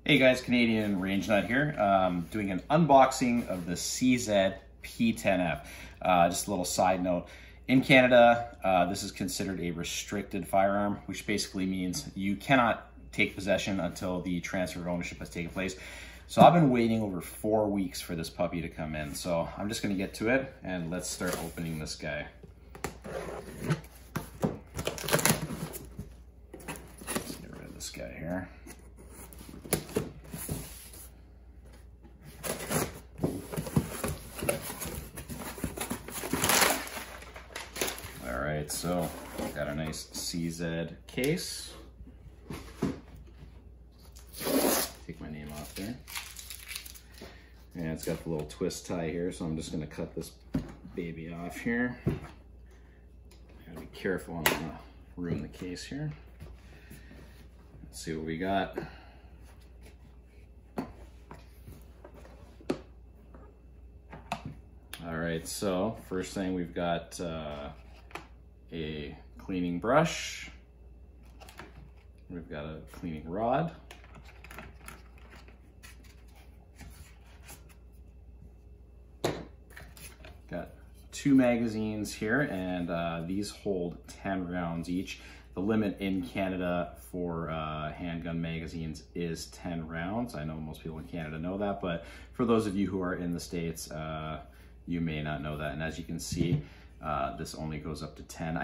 Hey guys, Canadian Range Nut here, doing an unboxing of the CZ P10F. Just a little side note, in Canada, this is considered a restricted firearm, which basically means you cannot take possession until the transfer of ownership has taken place. So I've been waiting over 4 weeks for this puppy to come in. So I'm just gonna get to it and let's start opening this guy. Let's get rid of this guy here. Alright, so I've got a nice CZ case. Take my name off there. And it's got the little twist tie here, so I'm just going to cut this baby off here. Gotta be careful, I'm going to ruin the case here. Let's see what we got. Alright, so first thing we've got a cleaning brush. We've got a cleaning rod. Got 2 magazines here, and these hold 10 rounds each. The limit in Canada for handgun magazines is 10 rounds. I know most people in Canada know that, but for those of you who are in the States, you may not know that. And as you can see, this only goes up to 10.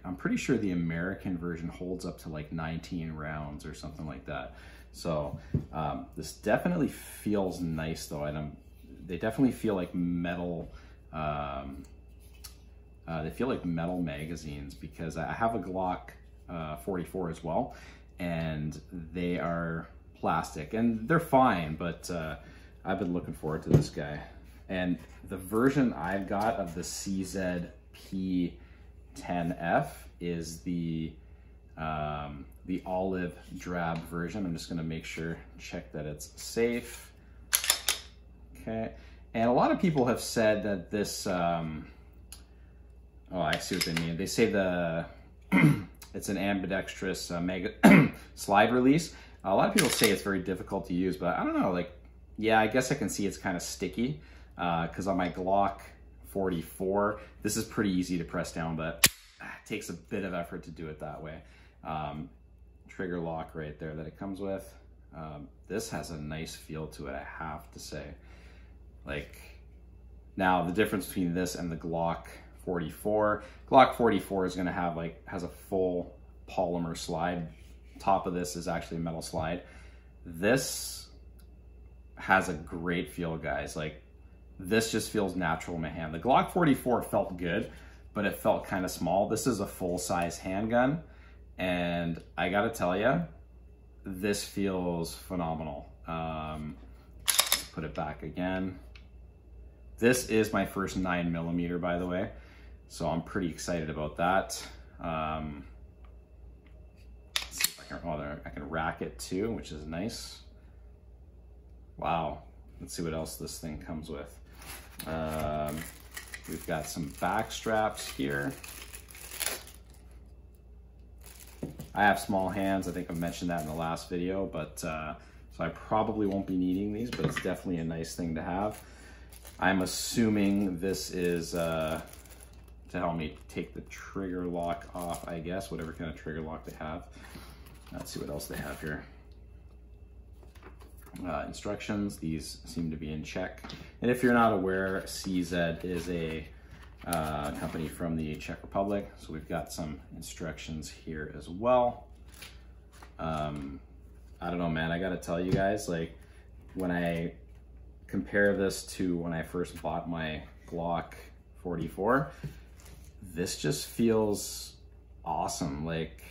I'm pretty sure the American version holds up to like 19 rounds or something like that. So this definitely feels nice though. And they definitely feel like metal. They feel like metal magazines, because I have a Glock 44 as well, and they are plastic and they're fine, but I've been looking forward to this guy. And the version I've got of the CZ P10F is the olive drab version. I'm just gonna make sure, check that it's safe. Okay, and a lot of people have said that this, oh, I see what they mean. They say it's an ambidextrous slide release. A lot of people say it's very difficult to use, but I don't know, like, yeah, I guess I can see it's kind of sticky. Because on my Glock 44, this is pretty easy to press down, but it takes a bit of effort to do it that way. Trigger lock right there that it comes with. This has a nice feel to it, I have to say. Like, now the difference between this and the Glock 44, Glock 44 is gonna have has a full polymer slide. Top of this is actually a metal slide. This has a great feel, guys. Like, this just feels natural in my hand. The Glock 44 felt good, but it felt kind of small. This is a full-size handgun, and I gotta tell you, this feels phenomenal. Put it back again. This is my first 9mm, by the way, so I'm pretty excited about that. Let's see if I can rack it too, which is nice. Wow. Let's see what else this thing comes with. We've got some back straps here. I have small hands. I think I mentioned that in the last video, but so I probably won't be needing these, but it's definitely a nice thing to have. I'm assuming this is to help me take the trigger lock off, I guess, whatever kind of trigger lock they have. Let's see what else they have here. Instructions, these seem to be in check. And if you're not aware, CZ is a company from the Czech Republic, so we've got some instructions here as well. I don't know, man, I gotta tell you guys, like, when I compare this to when I first bought my Glock 44, this just feels awesome. Like,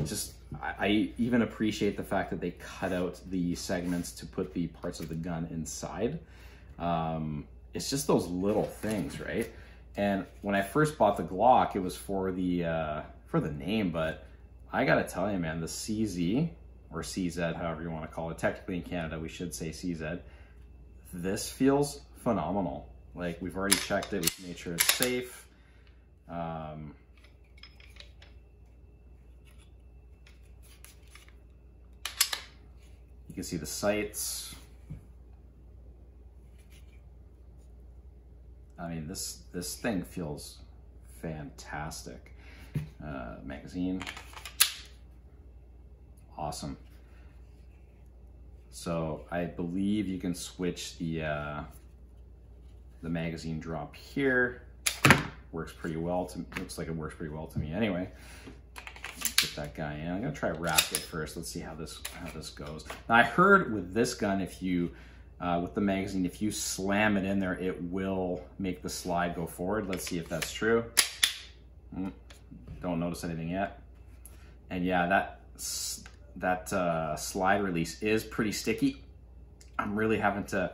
just, I even appreciate the fact that they cut out the segments to put the parts of the gun inside. It's just those little things, right? And when I first bought the Glock, it was for the name, but I gotta tell you, man, the CZ, or CZ, however you want to call it, technically in Canada we should say CZ, this feels phenomenal. Like, we've already checked it, we've made sure it's safe. You can see the sights. I mean, this thing feels fantastic. Magazine, awesome. So I believe you can switch the magazine drop here. Works pretty well to, looks like it works pretty well to me anyway. Get that guy in. I'm gonna try wrap it first. Let's see how this goes. Now I heard with this gun, if you with the magazine, if you slam it in there, it will make the slide go forward. Let's see if that's true. Don't notice anything yet. And yeah, that slide release is pretty sticky. I'm really having to,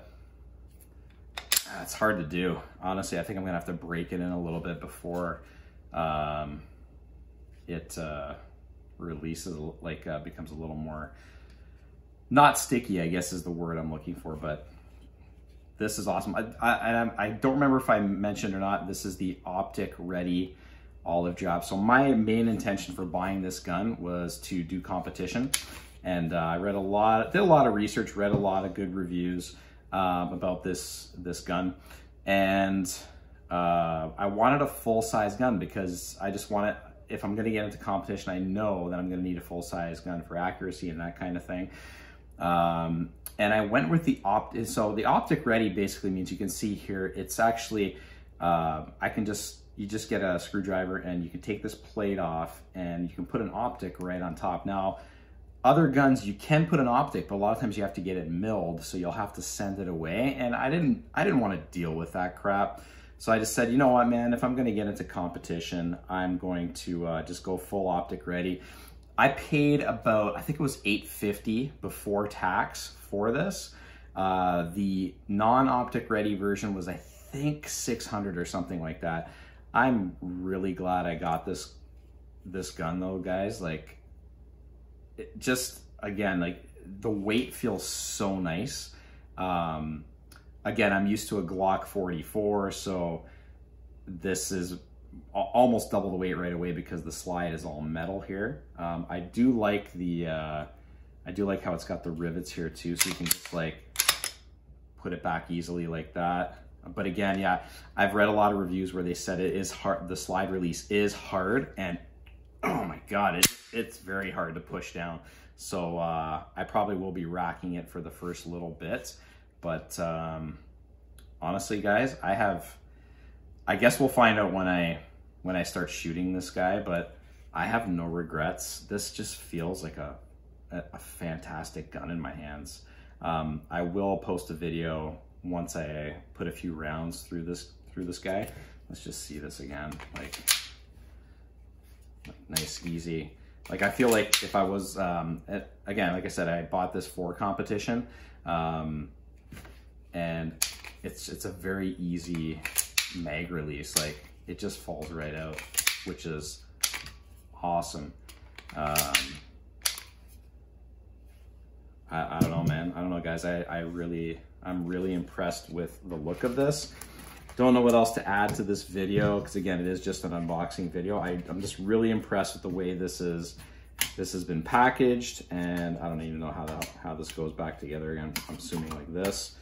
it's hard to do. Honestly, I think I'm gonna have to break it in a little bit before it releases, like becomes a little more, not sticky, I guess is the word I'm looking for, but this is awesome. I don't remember if I mentioned or not, this is the optic ready olive drab. So my main intention for buying this gun was to do competition. And I read did a lot of research, read a lot of good reviews about this gun. And I wanted a full-size gun because I just want it, if I'm gonna get into competition, I know that I'm gonna need a full-size gun for accuracy and that kind of thing. And I went with the optic. So the optic ready basically means you can see here, it's actually, you just get a screwdriver and you can take this plate off and you can put an optic right on top. Now, other guns, you can put an optic, but a lot of times you have to get it milled, so you'll have to send it away. And I didn't want to deal with that crap. So I just said, you know what, man, if I'm gonna get into competition, I'm going to just go full optic ready. I paid about, I think it was $850 before tax for this. The non-optic ready version was, I think, $600 or something like that. I'm really glad I got this gun though, guys. Like, it just, again, like the weight feels so nice. Again, I'm used to a Glock 44, so this is almost double the weight right away because the slide is all metal here. I do like how it's got the rivets here too, so you can just like put it back easily like that. But again, yeah, I've read a lot of reviews where they said it is hard, the slide release is hard, and oh my God, it's very hard to push down. So I probably will be racking it for the first little bit. But honestly, guys, I guess we'll find out when I start shooting this guy, but I have no regrets. This just feels like a fantastic gun in my hands. I will post a video once I put a few rounds through this guy. Let's just see this again. Like nice, easy. Like I feel like if I was, again, like I said, I bought this for competition, and it's a very easy mag release. Like it just falls right out, which is awesome. I don't know, man. I don't know, guys. I'm really impressed with the look of this. Don't know what else to add to this video because again, it is just an unboxing video. I'm just really impressed with the way this has been packaged, and I don't even know how this goes back together again. I'm assuming like this,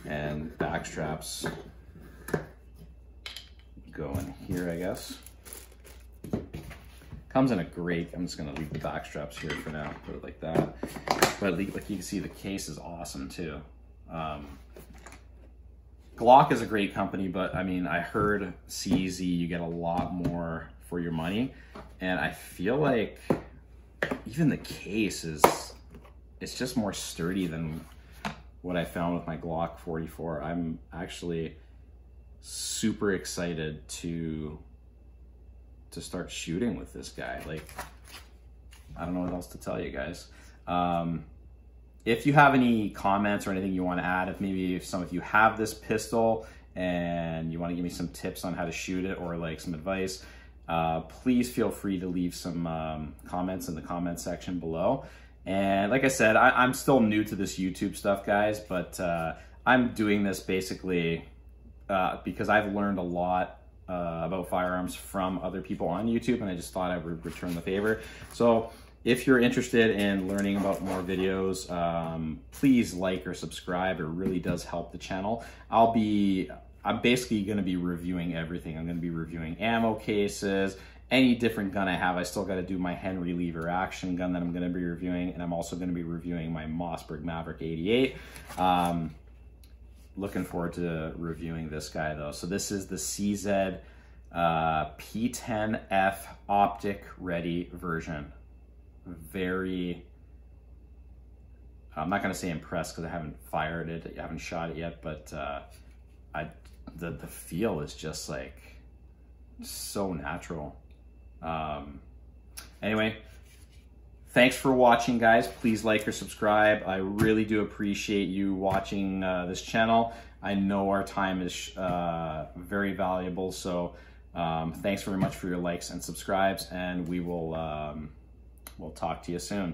and back straps go in here, I guess. Comes in a great, I'm just gonna leave the back straps here for now, put it like that. But like you can see, the case is awesome too. Glock is a great company, but I mean, I heard CZ, you get a lot more for your money. And I feel like even the case it's just more sturdy than what I found with my Glock 44. I'm actually super excited to start shooting with this guy. Like, I don't know what else to tell you guys. If you have any comments or anything you want to add, if some of you have this pistol and you want to give me some tips on how to shoot it or like some advice, please feel free to leave some comments in the comment section below. And like I said, I'm still new to this YouTube stuff, guys, but I'm doing this basically because I've learned a lot about firearms from other people on YouTube, and I just thought I would return the favor. So if you're interested in learning about more videos, please like or subscribe. It really does help the channel. I'm basically going to be reviewing everything. I'm going to be reviewing ammo cases, any different gun I have. I still got to do my Henry lever action gun that I'm going to be reviewing, and I'm also going to be reviewing my Mossberg Maverick 88. Looking forward to reviewing this guy though. So this is the CZ P10F optic ready version. Very, I'm not going to say impressed because I haven't fired it, I haven't shot it yet, but the feel is just like so natural. Anyway, thanks for watching, guys. Please like or subscribe. I really do appreciate you watching this channel. I know our time is very valuable, so thanks very much for your likes and subscribes, and we will we'll talk to you soon.